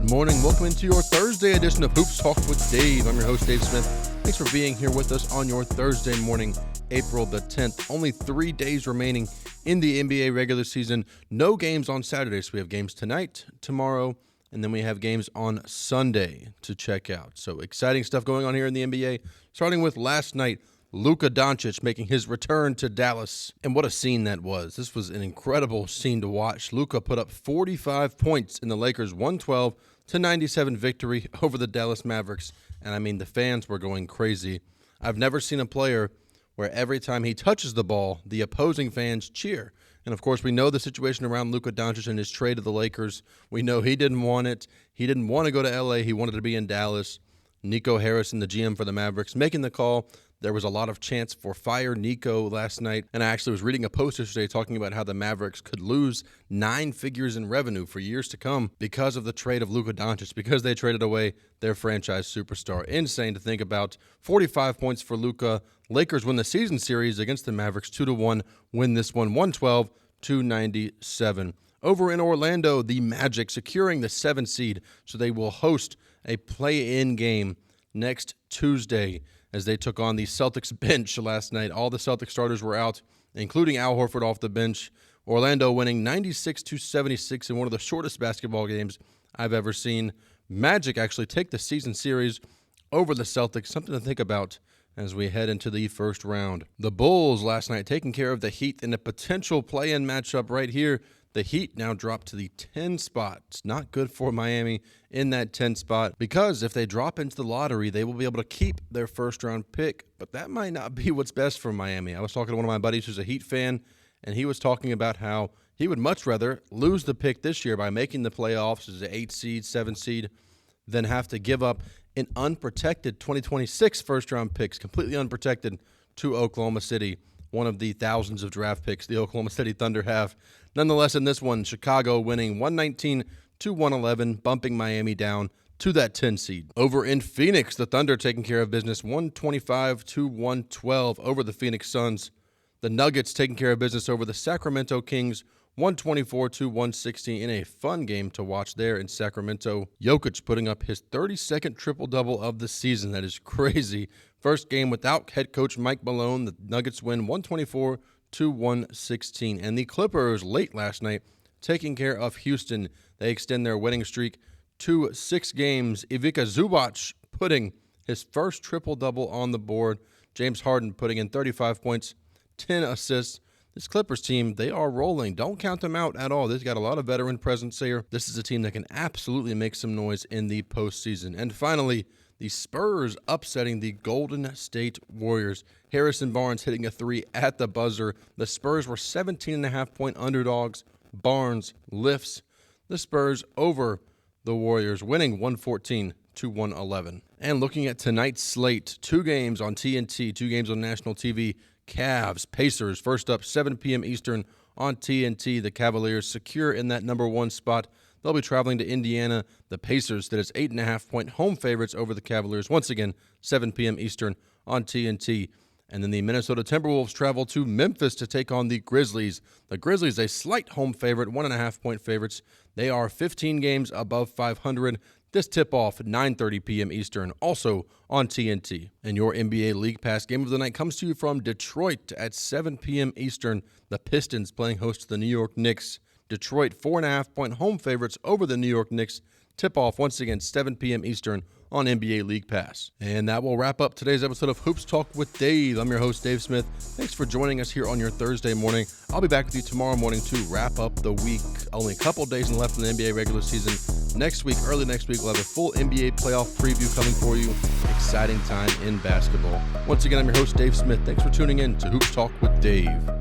Good morning. Welcome into your Thursday edition of Hoops Talk with Dave. I'm your host, Dave Smith. Thanks for being here with us on your Thursday morning, April the 10th. Only 3 days remaining in the NBA regular season. No games on Saturday, so we have games tonight, tomorrow, and then we have games on Sunday to check out. So exciting stuff going on here in the NBA. Starting with last night, Luka Doncic making his return to Dallas. And what a scene that was. This was an incredible scene to watch. Luka put up 45 points in the Lakers' 112-97 victory over the Dallas Mavericks. And I mean, the fans were going crazy. I've never seen a player where every time he touches the ball, the opposing fans cheer. And, of course, we know the situation around Luka Doncic and his trade to the Lakers. We know he didn't want it. He didn't want to go to L.A. He wanted to be in Dallas. Nico Harrison, the GM for the Mavericks, making the call. There was a lot of chance for fire Nico last night. And I actually was reading a post yesterday talking about how the Mavericks could lose 9 figures in revenue for years to come because of the trade of Luka Doncic, because they traded away their franchise superstar. Insane to think about. 45 points for Luka. Lakers win the season series against the Mavericks 2-1, win this one 112-97. Over in Orlando, the Magic securing the 7th seed, so they will host a play-in game next Tuesday as they took on the Celtics bench last night. All the Celtics starters were out, including Al Horford off the bench. Orlando winning 96-76 in one of the shortest basketball games I've ever seen. Magic actually take the season series over the Celtics, something to think about as we head into the first round. The Bulls last night taking care of the Heat in a potential play-in matchup right here. The Heat now dropped to the 10 spot. It's not good for Miami in that 10 spot because if they drop into the lottery, they will be able to keep their first-round pick. But that might not be what's best for Miami. I was talking to one of my buddies who's a Heat fan, and he was talking about how he would much rather lose the pick this year by making the playoffs as an 8 seed, 7 seed, than have to give up an unprotected 2026 first-round picks, completely unprotected, to Oklahoma City, one of the thousands of draft picks the Oklahoma City Thunder have. Nonetheless, in this one, Chicago winning 119-111, bumping Miami down to that 10 seed. Over in Phoenix, the Thunder taking care of business 125-112 over the Phoenix Suns. The Nuggets taking care of business over the Sacramento Kings 124-116 in a fun game to watch there in Sacramento. Jokic putting up his 32nd triple-double of the season. That is crazy. First game without head coach Mike Malone. The Nuggets win 124-116. And the Clippers late last night taking care of Houston. They extend their winning streak to 6 games. Ivica Zubac putting his first triple-double on the board. James Harden putting in 35 points, 10 assists. This Clippers team, they are rolling. Don't count them out at all. They've got a lot of veteran presence here. This is a team that can absolutely make some noise in the postseason. And finally, the Spurs upsetting the Golden State Warriors. Harrison Barnes hitting a 3 at the buzzer. The Spurs were 17.5-point underdogs. Barnes lifts the Spurs over the Warriors, winning 114-111. And looking at tonight's slate, 2 games on TNT, 2 games on national TV. Cavs, Pacers, first up, 7 p.m. Eastern on TNT. The Cavaliers secure in that number 1 spot. They'll be traveling to Indiana. The Pacers, that is 8.5-point home favorites over the Cavaliers. Once again, 7 p.m. Eastern on TNT. And then the Minnesota Timberwolves travel to Memphis to take on the Grizzlies. The Grizzlies, a slight home favorite, 1.5-point favorites. They are 15 games above 500. This tip-off at 9:30 p.m. Eastern, also on TNT. And your NBA League Pass game of the night comes to you from Detroit at 7 p.m. Eastern. The Pistons playing host to the New York Knicks. Detroit, 4.5-point home favorites over the New York Knicks. Tip-off once again, 7 p.m. Eastern on NBA League Pass. And that will wrap up today's episode of Hoops Talk with Dave. I'm your host, Dave Smith. Thanks for joining us here on your Thursday morning. I'll be back with you tomorrow morning to wrap up the week. Only a couple days left in the NBA regular season. Next week, early next week, we'll have a full NBA playoff preview coming for you. Exciting time in basketball. Once again, I'm your host, Dave Smith. Thanks for tuning in to Hoops Talk with Dave.